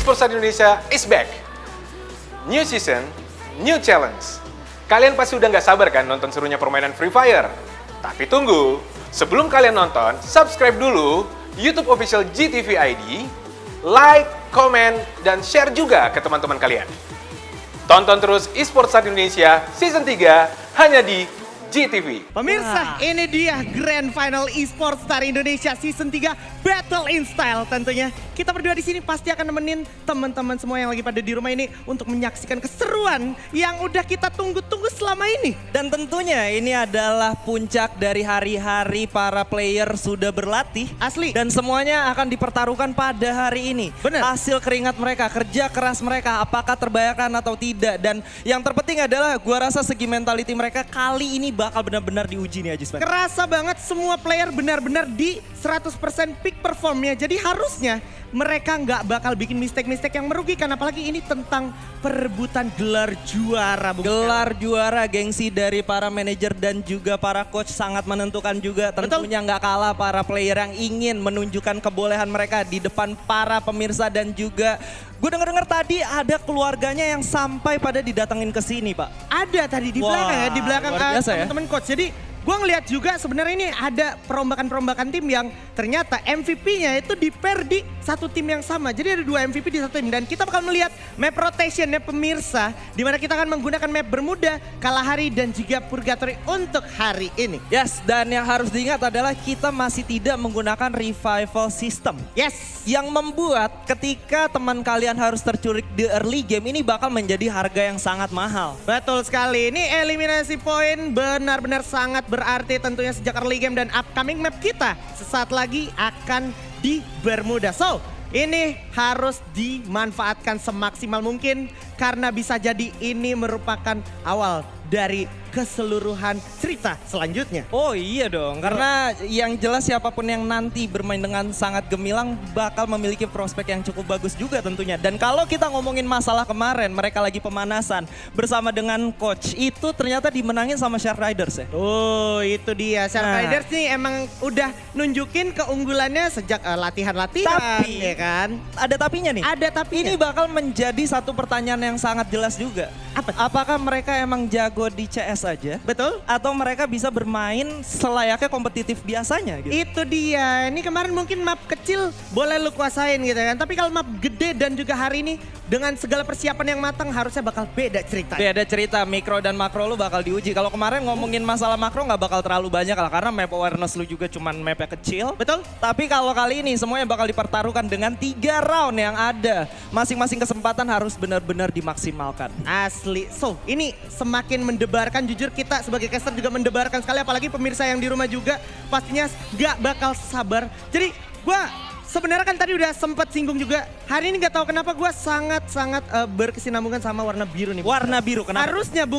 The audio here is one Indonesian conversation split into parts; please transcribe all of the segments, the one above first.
Esports Indonesia is back. New season, new challenge. Kalian pasti udah nggak sabar kan nonton serunya permainan Free Fire? Tapi tunggu, sebelum kalian nonton, subscribe dulu YouTube official GTV ID, like, komen, dan share juga ke teman-teman kalian. Tonton terus Esports Indonesia Season 3 hanya di GTV. Pemirsa, ini dia Grand Final Esports Star Indonesia Season 3 Battle in Style tentunya. Kita berdua di sini pasti akan nemenin teman-teman semua yang lagi pada di rumah ini untuk menyaksikan keseruan yang udah kita tunggu-tunggu selama ini. Dan tentunya ini adalah puncak dari hari-hari para player sudah berlatih. Asli. Dan semuanya akan dipertaruhkan pada hari ini. Bener. Hasil keringat mereka, kerja keras mereka, apakah terbayarkan atau tidak. Dan yang terpenting adalah gua rasa segi mentality mereka kali ini bakal benar-benar diuji nih Ajis. Kerasa banget semua player benar-benar di 100% peak performnya. Jadi harusnya mereka nggak bakal bikin mistake-mistake yang merugikan. Apalagi ini tentang perebutan gelar juara. Gelar juara, gengsi dari para manajer dan juga para coach sangat menentukan juga. Tentunya nggak kalah para player yang ingin menunjukkan kebolehan mereka di depan para pemirsa dan juga gue denger-denger tadi ada keluarganya yang sampai pada didatengin ke sini, Pak. Ada tadi di belakang ya, di belakang luar biasa ya. teman-teman coach. Jadi gue ngeliat juga sebenarnya ini ada perombakan-perombakan tim yang ternyata MVP-nya itu di-pair di satu tim yang sama. Jadi ada 2 MVP di satu tim dan kita bakal melihat map rotation-nya pemirsa di mana kita akan menggunakan map Bermuda, Kalahari dan juga Purgatory untuk hari ini. Yes, dan yang harus diingat adalah kita masih tidak menggunakan revival system. Yes. Yang membuat ketika teman kalian harus terculik di early game ini bakal menjadi harga yang sangat mahal. Betul sekali. Ini eliminasi poin benar-benar sangat berarti tentunya sejak early game dan upcoming map kita sesaat lagi akan di Bermuda. So, ini harus dimanfaatkan semaksimal mungkin karena bisa jadi ini merupakan awal dari keseluruhan cerita selanjutnya. Oh iya dong, karena yang jelas siapapun yang nanti bermain dengan sangat gemilang bakal memiliki prospek yang cukup bagus juga tentunya. Dan kalau kita ngomongin masalah kemarin, mereka lagi pemanasan bersama dengan coach, itu ternyata dimenangin sama Shark Riders ya. Oh itu dia, Shark Riders nih emang udah nunjukin keunggulannya sejak latihan-latihan. Tapi, ya kan? Ada tapinya nih. Ada tapinya. Ini bakal menjadi satu pertanyaan yang sangat jelas juga. Apa? Apakah mereka emang jago di CS aja? Betul. Atau mereka bisa bermain selayaknya kompetitif biasanya gitu? Itu dia, ini kemarin mungkin map kecil boleh lu kuasain gitu kan. Tapi kalau map gede dan juga hari ini dengan segala persiapan yang matang harusnya bakal beda cerita. Beda cerita, mikro dan makro lu bakal diuji. Kalau kemarin ngomongin masalah makro nggak bakal terlalu banyak lah. Karena map awareness lu juga cuman mapnya kecil. Betul. Tapi kalau kali ini semuanya bakal dipertaruhkan dengan 3 round yang ada. Masing-masing kesempatan harus benar-benar dimaksimalkan. Asli. So, ini semakin mendebarkan, jujur kita sebagai caster juga mendebarkan sekali. Apalagi pemirsa yang di rumah juga pastinya gak bakal sabar. Jadi gue sebenarnya kan tadi udah sempat singgung juga. Hari ini gak tahu kenapa gue sangat-sangat berkesinambungan sama warna biru nih. Warna biru, kenapa? Harusnya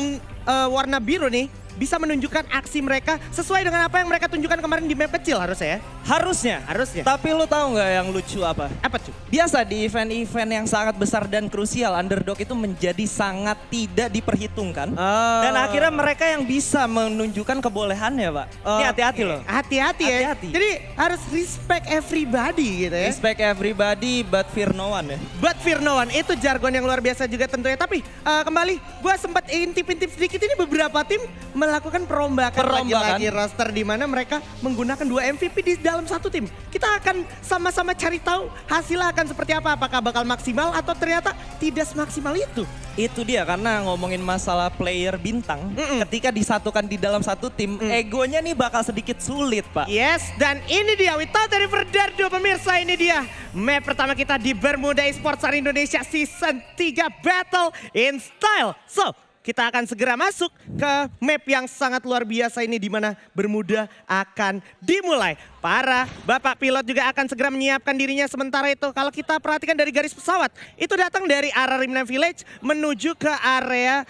warna biru nih bisa menunjukkan aksi mereka sesuai dengan apa yang mereka tunjukkan kemarin di map kecil harusnya ya. Harusnya. Tapi lu tahu nggak yang lucu apa? Apa cuy? Biasa di event-event yang sangat besar dan krusial, underdog itu menjadi sangat tidak diperhitungkan. Dan akhirnya mereka yang bisa menunjukkan kebolehannya, Pak. Ini hati-hati loh. Hati-hati ya. Hati-hati. Jadi harus respect everybody gitu ya. Respect everybody but fear no one ya. But fear no one, itu jargon yang luar biasa juga tentunya. Tapi kembali, gue sempat intip-intip sedikit ini beberapa tim melakukan perombakan. Lagi roster di mana mereka menggunakan 2 MVP di dalam satu tim. Kita akan sama-sama cari tahu hasilnya akan seperti apa. Apakah bakal maksimal atau ternyata tidak semaksimal itu. Itu dia, karena ngomongin masalah player bintang, ketika disatukan di dalam satu tim, egonya nih bakal sedikit sulit, Pak. Yes, dan ini dia without any further ado pemirsa, ini dia map pertama kita di Bermuda Esports Star Indonesia Season 3 Battle in Style. So, kita akan segera masuk ke map yang sangat luar biasa ini di mana Bermuda akan dimulai. Para bapak pilot juga akan segera menyiapkan dirinya. Sementara itu kalau kita perhatikan dari garis pesawat, itu datang dari arah Rimna Village menuju ke area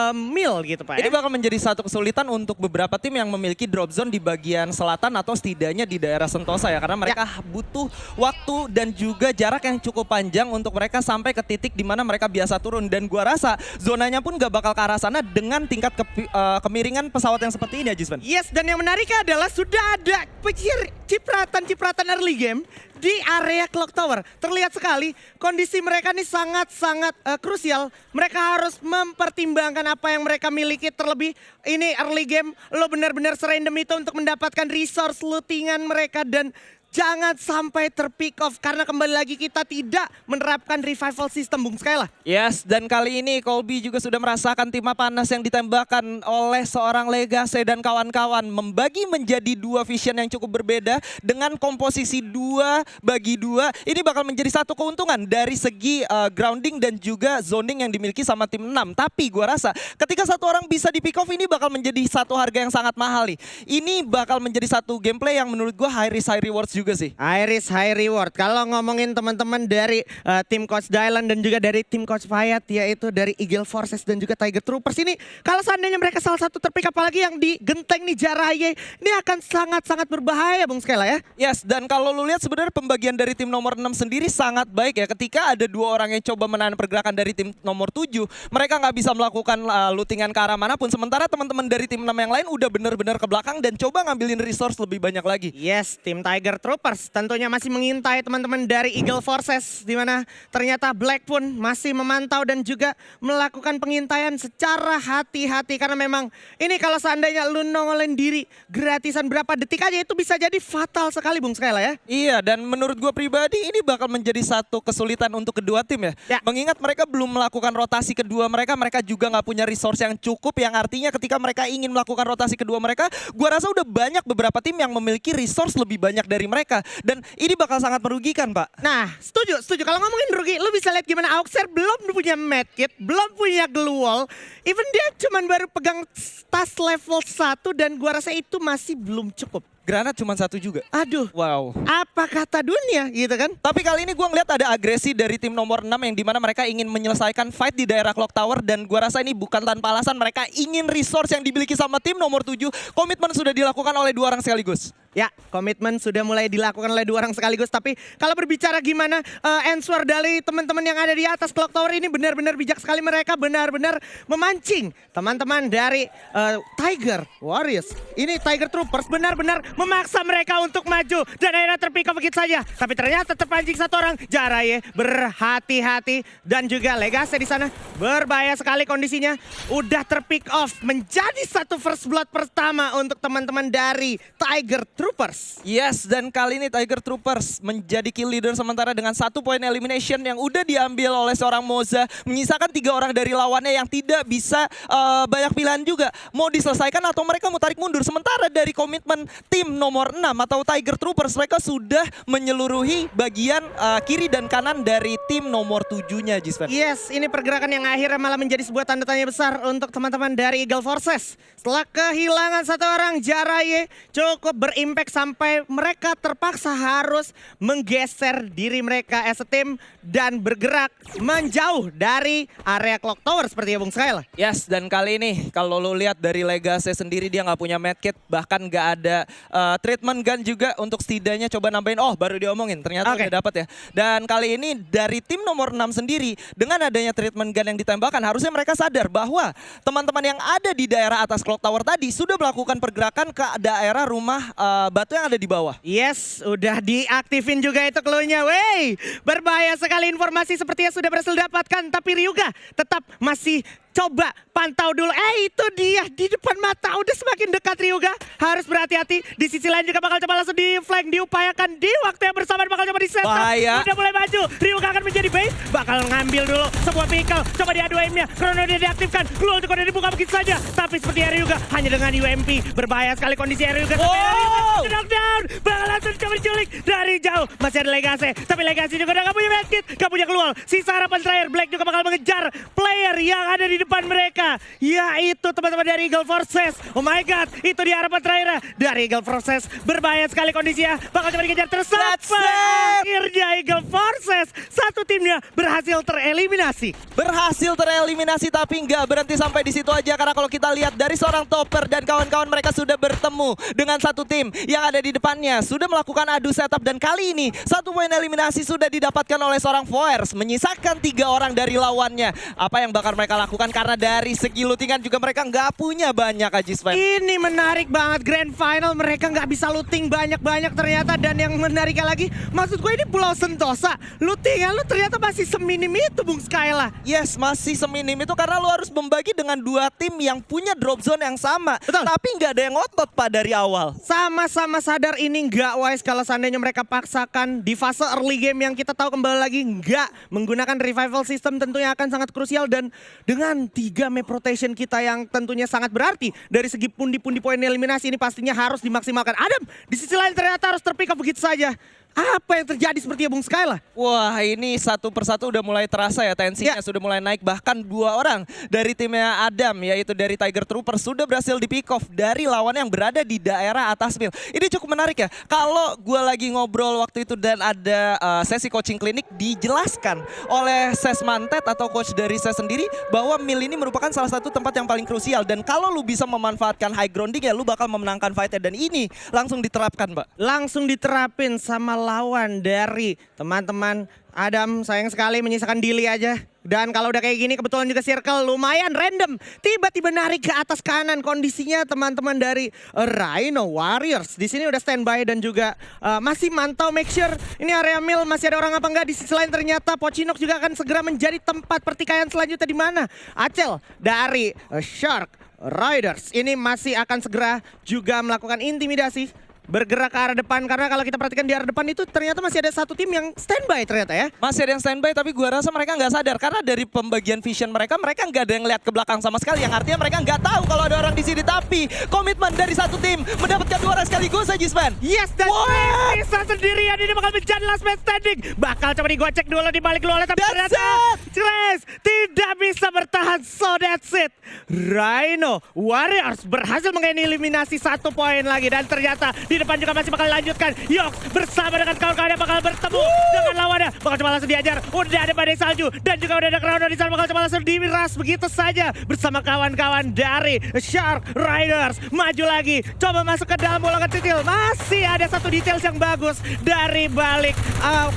Mill gitu Pak. Ini bakal menjadi satu kesulitan untuk beberapa tim yang memiliki drop zone di bagian selatan atau setidaknya di daerah Sentosa ya. Karena mereka butuh waktu dan juga jarak yang cukup panjang untuk mereka sampai ke titik di mana mereka biasa turun. Dan gua rasa zonanya pun gak bakal ke arah sana dengan tingkat kemiringan pesawat yang seperti ini ya Jisman. Yes, dan yang menarik adalah sudah ada cipratan early game di area Clock Tower. Terlihat sekali kondisi mereka ini sangat-sangat krusial. Mereka harus mempertimbangkan apa yang mereka miliki, terlebih ini early game. Lo benar-benar serandom itu untuk mendapatkan resource lootingan mereka dan jangan sampai terpick off karena kembali lagi kita tidak menerapkan revival system, Bung Skyla. Yes, dan kali ini Colby juga sudah merasakan timah panas yang ditembakkan oleh seorang Legacy dan kawan-kawan. Membagi menjadi dua vision yang cukup berbeda dengan komposisi 2-2. Ini bakal menjadi satu keuntungan dari segi grounding dan juga zoning yang dimiliki sama tim 6. Tapi gua rasa ketika satu orang bisa di pick off ini bakal menjadi satu harga yang sangat mahal nih. Ini bakal menjadi satu gameplay yang menurut gua high risk high rewards juga sih. High risk, high reward. Kalau ngomongin teman-teman dari tim Coach Dylan dan juga dari tim Coach Fayat, yaitu dari Eagle Forces dan juga Tiger Troopers ini, kalau seandainya mereka salah satu terpick, apalagi yang di genteng nih Jaraye, ini akan sangat-sangat berbahaya, Bung Skela ya. Yes, dan kalau lu lihat sebenarnya pembagian dari tim nomor 6 sendiri sangat baik ya. Ketika ada dua orang yang coba menahan pergerakan dari tim nomor 7, mereka nggak bisa melakukan lootingan ke arah manapun. Sementara teman-teman dari tim 6 yang lain udah benar-benar ke belakang dan coba ngambilin resource lebih banyak lagi. Yes, tim Tiger Troopers tentunya masih mengintai teman-teman dari Eagle Forces, di mana ternyata Black pun masih memantau dan juga melakukan pengintaian secara hati-hati karena memang ini kalau seandainya lu nongolin diri gratisan berapa detik aja itu bisa jadi fatal sekali, Bung Skyla ya. Iya, dan menurut gue pribadi ini bakal menjadi satu kesulitan untuk kedua tim ya. Ya. Mengingat mereka belum melakukan rotasi kedua mereka juga nggak punya resource yang cukup, yang artinya ketika mereka ingin melakukan rotasi kedua mereka, gue rasa udah banyak beberapa tim yang memiliki resource lebih banyak dari mereka. Dan ini bakal sangat merugikan, Pak. Nah, setuju. Kalau ngomongin rugi, lu bisa lihat gimana Auxer belum punya medkit, belum punya glue wall. Even dia cuman baru pegang tas level 1 dan gua rasa itu masih belum cukup. Granat cuma satu juga. Aduh, Wow. apa kata dunia gitu kan? Tapi kali ini gue ngeliat ada agresi dari tim nomor 6 yang dimana mereka ingin menyelesaikan fight di daerah Clock Tower. Dan gue rasa ini bukan tanpa alasan, mereka ingin resource yang dimiliki sama tim nomor 7. Komitmen sudah dilakukan oleh dua orang sekaligus. Ya, komitmen sudah mulai dilakukan oleh dua orang sekaligus. Tapi kalau berbicara gimana answer dari teman-teman yang ada di atas Clock Tower ini benar-benar bijak sekali. Mereka benar-benar memancing teman-teman dari Tiger Warriors. Ini Tiger Troopers benar-benar memaksa mereka untuk maju. Dan akhirnya terpick off begitu saja. Tapi ternyata terpancing satu orang. Jaraye berhati-hati. Dan juga Legacy di sana berbahaya sekali kondisinya. Udah terpick off menjadi satu first blood pertama untuk teman-teman dari Tiger Troopers. Yes, dan kali ini Tiger Troopers menjadi kill leader sementara dengan 1 poin elimination yang udah diambil oleh seorang Moza. Menyisakan 3 orang dari lawannya yang tidak bisa banyak pilihan juga. Mau diselesaikan atau mereka mau tarik mundur. Sementara dari komitmen tim nomor 6 atau Tiger Troopers, mereka sudah menyeluruhi bagian kiri dan kanan dari tim nomor 7-nya, Jisven. Yes, ini pergerakan yang akhirnya malah menjadi sebuah tanda tanya besar untuk teman-teman dari Eagle Forces. Setelah kehilangan satu orang, Jaraye cukup berimpact sampai mereka terpaksa harus menggeser diri mereka as a team dan bergerak menjauh dari area Clock Tower seperti ya Bung Skyla. Yes, dan kali ini kalau lo lihat dari Legacy sendiri dia nggak punya medkit, bahkan nggak ada treatment gun juga untuk setidaknya coba nambahin. Oh, baru diomongin, ternyata Oke. udah dapat ya. Dan kali ini dari tim nomor 6 sendiri dengan adanya treatment gun yang ditembakkan, harusnya mereka sadar bahwa teman-teman yang ada di daerah atas Clock Tower tadi sudah melakukan pergerakan ke daerah rumah batu yang ada di bawah. Yes, udah diaktifin juga itu clue-nya. Wey, berbahaya sekali informasi sepertinya sudah berhasil dapatkan. Tapi Ryuga tetap masih coba pantau dulu. Itu dia di depan mata. Udah semakin dekat Ryuga. Harus berhati-hati. Di sisi lain juga bakal coba langsung di flank. Diupayakan di waktu yang bersamaan bakal coba di set up. Bahaya. Udah mulai maju. Ryuga akan menjadi base. Bakal ngambil dulu sebuah vehicle. Coba diadu aimnya. Chrono dia diaktifkan. Clue juga udah dibuka begitu saja. Tapi seperti Ryuga hanya dengan UMP. Berbahaya sekali kondisi Ryuga. Wow. Knockdown. Bakal langsung coba diculik dari jauh. Masih ada Legacy. Tapi Legacy juga udah gak punya medkit. Gak punya keluar. Sisa harapan terakhir. Black juga bakal mengejar player yang ada di depan mereka, yaitu teman-teman dari Eagle Forces. Oh my god, itu dia harapan terakhir dari Eagle Forces. Berbahaya sekali kondisinya, bakal coba dikejar terus. Akhirnya Eagle Forces satu timnya berhasil tereliminasi. Berhasil tereliminasi tapi nggak berhenti sampai di situ aja, karena kalau kita lihat dari seorang Topper dan kawan-kawan mereka sudah bertemu dengan satu tim yang ada di depannya, sudah melakukan adu setup dan kali ini 1 poin eliminasi sudah didapatkan oleh seorang Foers, menyisakan 3 orang dari lawannya. Apa yang bakal mereka lakukan karena dari segi lootingan juga mereka nggak punya banyak Ajisman. Ini menarik banget, Grand Final mereka nggak bisa looting banyak-banyak ternyata. Dan yang menariknya lagi, maksud gue ini Pulau Sentosa, lootingan lu ternyata masih seminim itu Bung Skyla. Yes, masih seminim itu karena lu harus membagi dengan dua tim yang punya drop zone yang sama. Betul. Tapi nggak ada yang ngotot Pak dari awal. Sama-sama sadar ini nggak wise kalau seandainya mereka paksakan di fase early game yang kita tahu kembali lagi nggak menggunakan revival system tentunya akan sangat krusial. Dan dengan 3 map rotation kita yang tentunya sangat berarti dari segi pundi-pundi poin eliminasi ini pastinya harus dimaksimalkan. Adam di sisi lain ternyata harus terpick up begitu saja. Apa yang terjadi seperti Bung Skyla? Wah, ini satu persatu udah mulai terasa ya, tensinya sudah mulai naik. Bahkan 2 orang dari timnya Adam, yaitu dari Tiger Trooper, sudah berhasil di pick off dari lawan yang berada di daerah atas mil. Ini cukup menarik ya, kalau gue lagi ngobrol waktu itu dan ada sesi coaching klinik, dijelaskan oleh Ses Mantet atau coach dari Ses sendiri bahwa mil ini merupakan salah satu tempat yang paling krusial. Dan kalau lu bisa memanfaatkan high grounding ya lu bakal memenangkan fight-nya. Dan ini langsung diterapkan, Mbak. Langsung diterapin sama lawan dari teman-teman Adam. Sayang sekali menyisakan Dili aja. Dan kalau udah kayak gini kebetulan juga circle lumayan random. Tiba-tiba narik ke atas kanan. Kondisinya teman-teman dari Rhino Warriors di sini udah standby dan juga masih mantau make sure ini area mil masih ada orang apa enggak. Di sisi lain ternyata Pochinok juga akan segera menjadi tempat pertikaian selanjutnya di mana Acel dari Shark Riders ini masih akan segera juga melakukan intimidasi. Bergerak ke arah depan karena kalau kita perhatikan di arah depan itu ternyata masih ada satu tim yang standby ternyata ya. Masih ada yang standby tapi gua rasa mereka nggak sadar karena dari pembagian vision mereka nggak ada yang lihat ke belakang sama sekali, yang artinya mereka nggak tahu kalau ada orang di sini. Tapi komitmen dari satu tim mendapatkan 2 orang sekaligus aja, Sven. Yes, dan bisa sendirian ini bakal menjadi last man standing. Bakal coba digocek dulu di balik luar tapi ternyata Trace tidak bisa bertahan. So that's it. Rhino Warriors berhasil mengeliminasi 1 poin lagi dan ternyata di depan juga masih bakal dilanjutkan. Yox bersama dengan kawan-kawannya bakal bertemu dengan lawannya. Bakal coba langsung diajar. Udah ada badai salju dan juga udah ada Crowder di sana. Bakal coba langsung diras begitu saja bersama kawan-kawan dari Shark Riders. Maju lagi, coba masuk ke dalam bolongan titil. Masih ada satu details yang bagus dari balik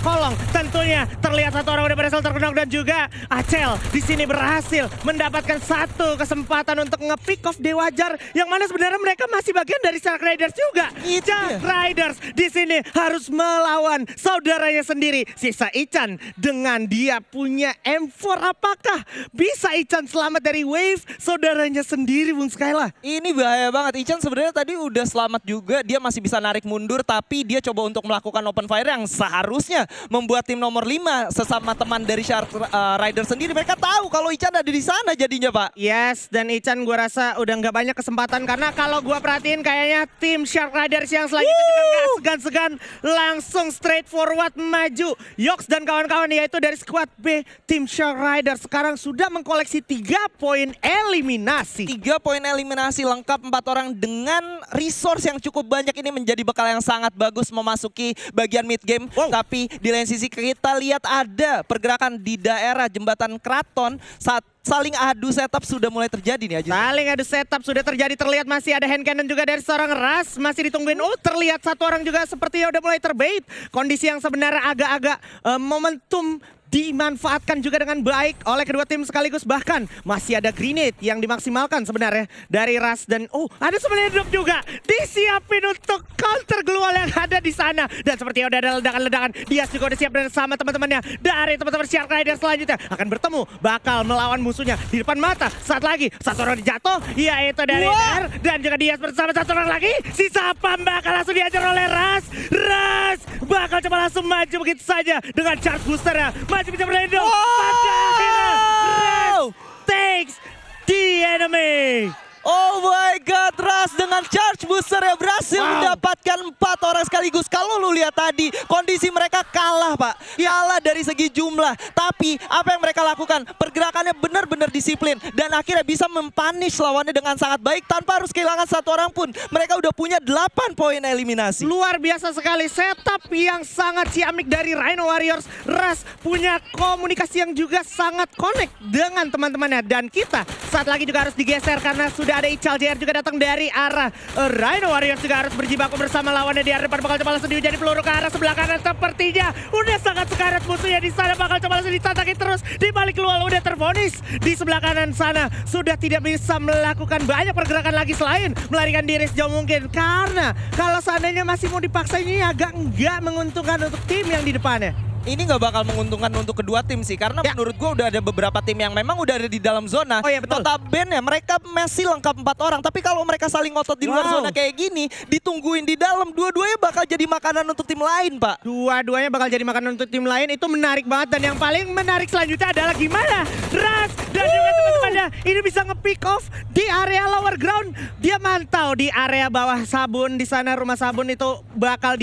kolong. Tentunya terlihat satu orang udah berhasil terkena dan juga Acel di sini berhasil mendapatkan satu kesempatan untuk nge-pick off Dewajar yang mana sebenarnya mereka masih bagian dari Shark Riders juga. Shark Riders di sini harus melawan saudaranya sendiri. Sisa Ichan dengan dia punya M4. Apakah bisa Ichan selamat dari wave saudaranya sendiri, Bung Skyla? Ini bahaya banget. Ichan sebenarnya tadi udah selamat juga. Dia masih bisa narik mundur tapi dia coba untuk melakukan open fire yang seharusnya membuat tim nomor 5 sesama teman dari Shark Riders sendiri. Mereka tahu kalau Ichan ada di sana jadinya, Pak. Yes, dan Ichan gua rasa udah nggak banyak kesempatan karena kalau gua perhatiin kayaknya tim Shark Riders yang selanjutnya juga nggak segan-segan langsung straight forward maju. Yox dan kawan-kawan yaitu dari squad B tim Shark Riders sekarang sudah mengkoleksi 3 poin eliminasi. 3 poin eliminasi lengkap 4 orang dengan resource yang cukup banyak. Ini menjadi bekal yang sangat bagus memasuki bagian mid game. Tapi di lain sisi kita lihat ada pergerakan di daerah jembatan Kraton saat saling adu setup sudah mulai terjadi nih Aji. Saling adu setup sudah terjadi, terlihat masih ada hand cannon juga dari seorang Ras. Masih ditungguin, terlihat satu orang juga sepertinya udah mulai terbait. Kondisi yang sebenarnya agak-agak momentum dimanfaatkan juga dengan baik oleh kedua tim sekaligus. Bahkan masih ada grenade yang dimaksimalkan sebenarnya dari Ras. Dan ada sebenarnya drop juga disiapin untuk counter global yang ada di sana. Dan sepertinya udah ada ledakan-ledakan. Dias juga udah siap bersama teman-temannya dari teman-teman Shark Riders selanjutnya. Akan bertemu, bakal melawan musuhnya di depan mata. Saat lagi, satu orang jatuh, yaitu dari Ner. Dan juga Dias bersama satu orang lagi. Sisa Pam bakal langsung diajar oleh Ras. Ras bakal coba langsung maju begitu saja dengan charge boosternya. Masih bisa berlindung. Pada akhirnya Ras takes the enemy. Oh my god, Ras dengan charge booster yang berhasil mendapatkan 4 orang sekaligus. Kalau lu lihat tadi, kondisi mereka kalah, Pak. Kalah dari segi jumlah. Tapi apa yang mereka lakukan? Pergerakannya benar-benar disiplin. Dan akhirnya bisa mempunish lawannya dengan sangat baik tanpa harus kehilangan satu orang pun. Mereka udah punya 8 poin eliminasi. Luar biasa sekali setup yang sangat ciamik dari Rhino Warriors. Ras punya komunikasi yang juga sangat connect dengan teman-temannya. Dan kita saat lagi juga harus digeser karena sudah ada Ical JR juga datang dari arah Rhino Warriors juga harus berjibaku bersama lawannya di arah depan. Bakal coba langsung langsung dihujani peluru ke arah sebelah kanan. Sepertinya udah sangat sekarat musuhnya di sana, bakal coba langsung ditantangin terus. Di balik luar udah tervonis di sebelah kanan sana. Sudah tidak bisa melakukan banyak pergerakan lagi selain melarikan diri sejauh mungkin. Karena kalau seandainya masih mau dipaksa ini agak nggak menguntungkan untuk tim yang di depannya. Ini nggak bakal menguntungkan untuk kedua tim sih, karena menurut gue udah ada beberapa tim yang memang udah ada di dalam zona. Oh iya, betul. Notabene mereka masih lengkap 4 orang, tapi kalau mereka saling ngotot di luar zona kayak gini, ditungguin di dalam, dua-duanya bakal jadi makanan untuk tim lain, Pak. Dua-duanya bakal jadi makanan untuk tim lain, itu menarik banget. Dan yang paling menarik selanjutnya adalah gimana Ras dan juga teman-temannya ini bisa nge-pick off di area lower ground. Dia mantau di area bawah sabun, di sana rumah sabun itu bakal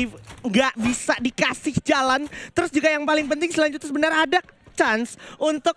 nggak bisa dikasih jalan. Terus juga yang paling penting selanjutnya sebenarnya ada chance untuk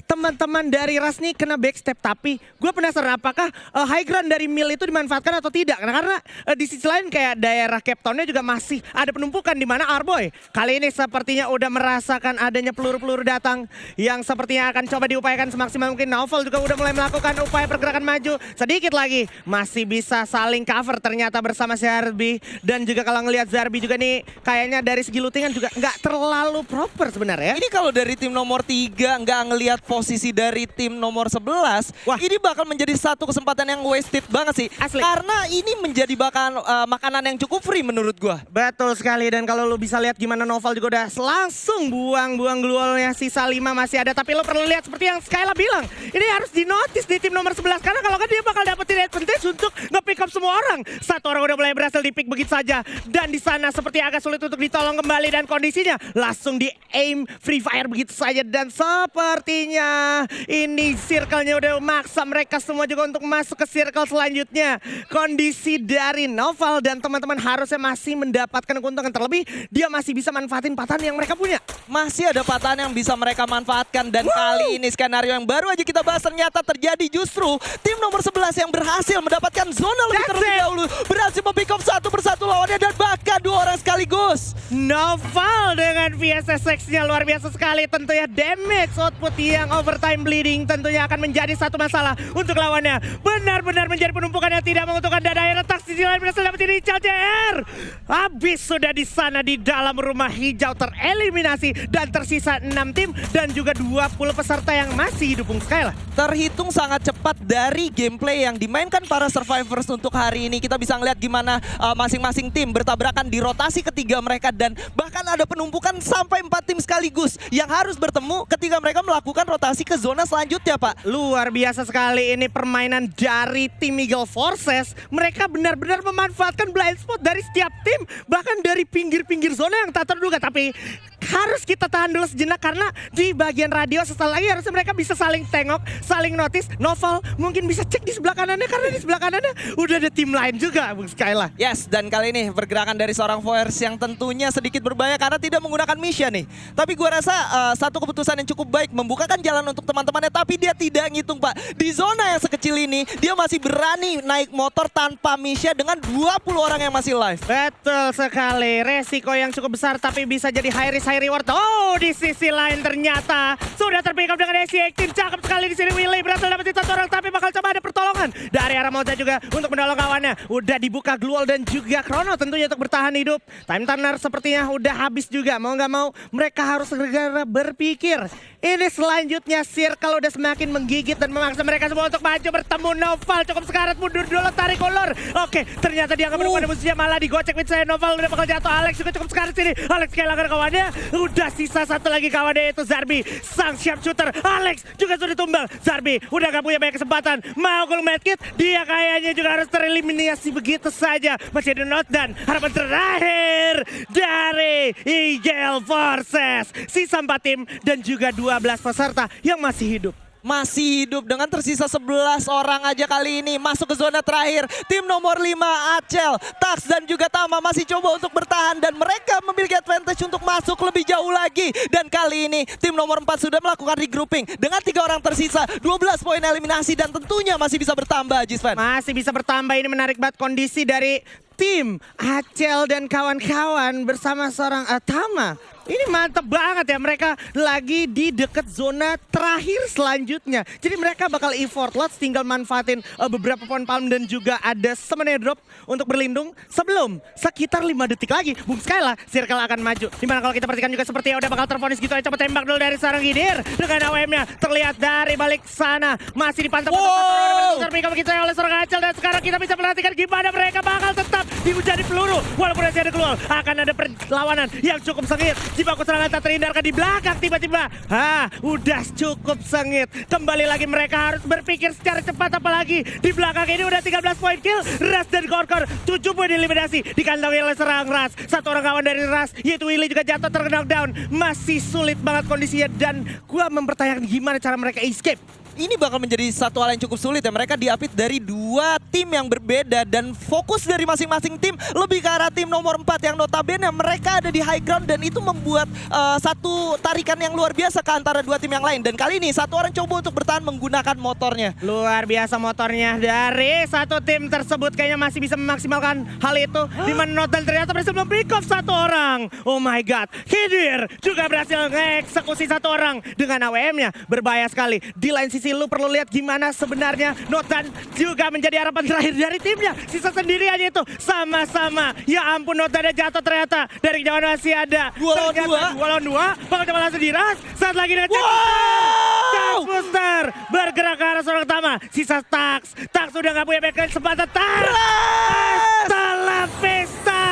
teman-teman dari Ras nih kena backstep. Tapi gue penasaran apakah high ground dari Mil itu dimanfaatkan atau tidak. Karena di sisi lain kayak daerah Cape Town-nya juga masih ada penumpukan di mana Arboy kali ini sepertinya udah merasakan adanya peluru-peluru datang yang sepertinya akan coba diupayakan semaksimal mungkin. Novel juga udah mulai melakukan upaya pergerakan maju. Sedikit lagi masih bisa saling cover ternyata bersama Zarbi. Dan juga kalau ngelihat Zarbi juga nih kayaknya dari segi lootingan juga nggak terlalu proper sebenarnya. Ini kalau dari tim nomor 3 nggak ngelihat posisi dari tim nomor 11, Wah. ini bakal menjadi satu kesempatan yang wasted banget sih. Asli. Karena ini menjadi makanan yang cukup free menurut gua. Betul sekali, dan kalau lu bisa lihat gimana Novel juga udah langsung buang-buang gluolnya, sisa 5 masih ada. Tapi lu perlu lihat seperti yang Skyla bilang, ini harus dinotis di tim nomor 11 karena kalau kan dia bakal dapetin advantage untuk nge-pick up semua orang. Satu orang udah mulai berhasil di-pick begitu saja, dan di sana seperti agak sulit untuk ditolong kembali dan kondisinya langsung di-aim Free Fire begitu saja. Dan sepertinya ini circle-nya udah maksa mereka semua juga untuk masuk ke circle selanjutnya. Kondisi dari Novel dan teman-teman harusnya masih mendapatkan keuntungan, terlebih dia masih bisa manfaatin patahan yang mereka punya. Masih ada patahan yang bisa mereka manfaatkan, dan kali ini skenario yang baru aja kita bahas ternyata terjadi, justru tim nomor 11 yang berhasil mendapatkan zona lebih terlebih dahulu, berhasil mempick up satu persatu lawannya dan bahkan 2 orang sekaligus. Novel dengan VSSX-nya luar biasa sekali. Tentunya damage output yang overtime bleeding tentunya akan menjadi satu masalah untuk lawannya. Benar-benar menjadi penumpukan yang tidak menguntungkan, dan akhirnya tak sisi lain berhasil dapat ini CLCR. Habis sudah di sana di dalam rumah hijau tereliminasi dan tersisa 6 tim dan juga 20 peserta yang masih hidup, Bung Skyla. Terhitung sangat cepat dari gameplay yang dimainkan para survivors untuk hari ini. Kita bisa ngeliat gimana masing-masing tim bertabrakan di rotasi ketiga mereka, dan bahkan ada penumpukan sampai 4 tim sekaligus yang harus bertemu ketika mereka melakukan rotasi ke zona selanjutnya, Pak. Luar biasa sekali ini permainan dari tim Eagle Forces. Mereka benar-benar memanfaatkan blind spot dari setiap tim, bahkan dari pinggir-pinggir zona yang tak terduga. Tapi harus kita tahan dulu sejenak karena di bagian radio setelah lagi harusnya mereka bisa saling tengok, saling notice. Novel mungkin bisa cek di sebelah kanannya karena di sebelah kanannya udah ada tim lain juga, Bung Skyla. Yes, dan kali ini pergerakan dari seorang Voers yang tentunya sedikit berbahaya karena tidak menggunakan mission nih. Tapi gua rasa satu keputusan yang cukup baik, membukakan jalan untuk teman-temannya, tapi dia tidak ngitung, Pak. Di zona yang sekecil ini, dia masih berani naik motor tanpa mission dengan 20 orang yang masih live. Betul sekali, resiko yang cukup besar tapi bisa jadi high risk high reward. Oh, di sisi lain ternyata sudah terpick up dengan AC-18. Cakep sekali di sini Willy berhasil dapetin satu orang, tapi bakal coba ada pertolongan dari arah Moza juga untuk menolong kawannya. Udah dibuka Gluol dan juga Chrono tentunya untuk bertahan hidup. Time Turner sepertinya udah habis juga. Mau nggak mau mereka harus segera berpikir. Ini selanjutnya circle udah semakin menggigit dan memaksa mereka semua untuk maju bertemu Novel. Cukup sekarat, mundur dulu, tarik ulur. Oke, ternyata dia nggak menemukan musuhnya, malah digocek with saya. Novel udah bakal jatuh. Alex juga cukup sekarat sini. Alex kehilangan kawannya. Udah sisa satu lagi kawannya, itu Zarbi, sang sharpshooter. Alex juga sudah tumbang. Zarbi udah gak punya banyak kesempatan. Mau gol medkit, dia kayaknya juga harus tereliminasi begitu saja. Masih ada note dan harapan terakhir dari Eagle Forces. Sisa 4 tim dan juga 12 peserta yang masih hidup. Masih hidup dengan tersisa 11 orang aja kali ini. Masuk ke zona terakhir. Tim nomor 5 Acel, Tax dan juga Tama masih coba untuk bertahan. Dan mereka memiliki advantage untuk masuk lebih jauh lagi. Dan kali ini tim nomor 4 sudah melakukan regrouping. Dengan 3 orang tersisa, 12 poin eliminasi. Dan tentunya masih bisa bertambah, Jisvan. Masih bisa bertambah, ini menarik banget kondisi dari tim Acel dan kawan-kawan bersama seorang Tama. Ini mantep banget ya, mereka lagi di deket zona terakhir selanjutnya. Jadi mereka bakal effort lots, tinggal manfaatin beberapa pohon palm dan juga ada summoner drop untuk berlindung. Sebelum sekitar 5 detik lagi, Bung Skyla, Circle akan maju. Dimana kalau kita perhatikan juga seperti udah bakal terfonis gitu aja. Coba tembak dulu dari seorang Gidir. Dengan AWM-nya terlihat dari balik sana. Masih dipantau terpikir begitu oleh seorang Acel. Dan sekarang kita bisa perhatikan gimana mereka bakal tetap dihujani peluru. Walaupun masih ada keluar, akan ada perlawanan yang cukup sengit. Jibaku serangan tak terhindarkan di belakang tiba-tiba. Udah cukup sengit. Kembali lagi mereka harus berpikir secara cepat, apalagi di belakang ini udah 13 poin kill. Ras dan Korkor 7 poin eliminasi. Dikantongi oleh serang Ras. Satu orang kawan dari Ras, yaitu Willy juga jatuh terkena down. Masih sulit banget kondisinya dan gua mempertanyakan gimana cara mereka escape. Ini bakal menjadi satu hal yang cukup sulit ya. Mereka diapit dari 2 tim yang berbeda dan fokus dari masing-masing tim lebih ke arah tim nomor 4 yang notabene mereka ada di high ground dan itu membuat satu tarikan yang luar biasa ke antara 2 tim yang lain. Dan kali ini satu orang coba untuk bertahan menggunakan motornya. Luar biasa motornya dari satu tim tersebut, kayaknya masih bisa memaksimalkan hal itu. Di mana Notan ternyata berhasil pick off satu orang. Oh my god, Hidir juga berhasil ngeksekusi satu orang dengan AWM-nya. Berbahaya sekali. Di lain sisi lu perlu lihat gimana sebenarnya Notan juga menjadi harapan terakhir dari timnya. Sisa sendirian itu sama-sama. Ya ampun, Notannya jatuh ternyata. Dari jauhan masih ada. 2 lawan 2. 2 lawan 2. Bakal coba langsung diras. Saat lagi dengan Charge Booster bergerak ke arah seorang utama. Sisa Tax. Tax sudah gak punya backline kesempatan. Tax! Setelah pesta.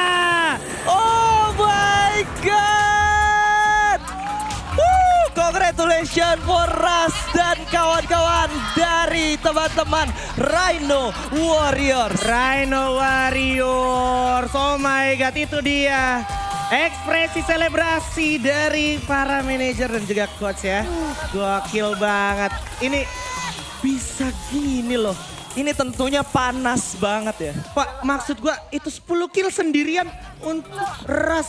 Oh my god! Congratulations for Ras dan kawan-kawan dari teman-teman Rhino Warriors. Rhino Warriors. Oh my god, itu dia. Ekspresi selebrasi dari para manajer dan juga coach ya. Gokil banget. Ini bisa gini loh. Ini tentunya panas banget ya. Pak, maksud gua itu 10 kill sendirian untuk Ras.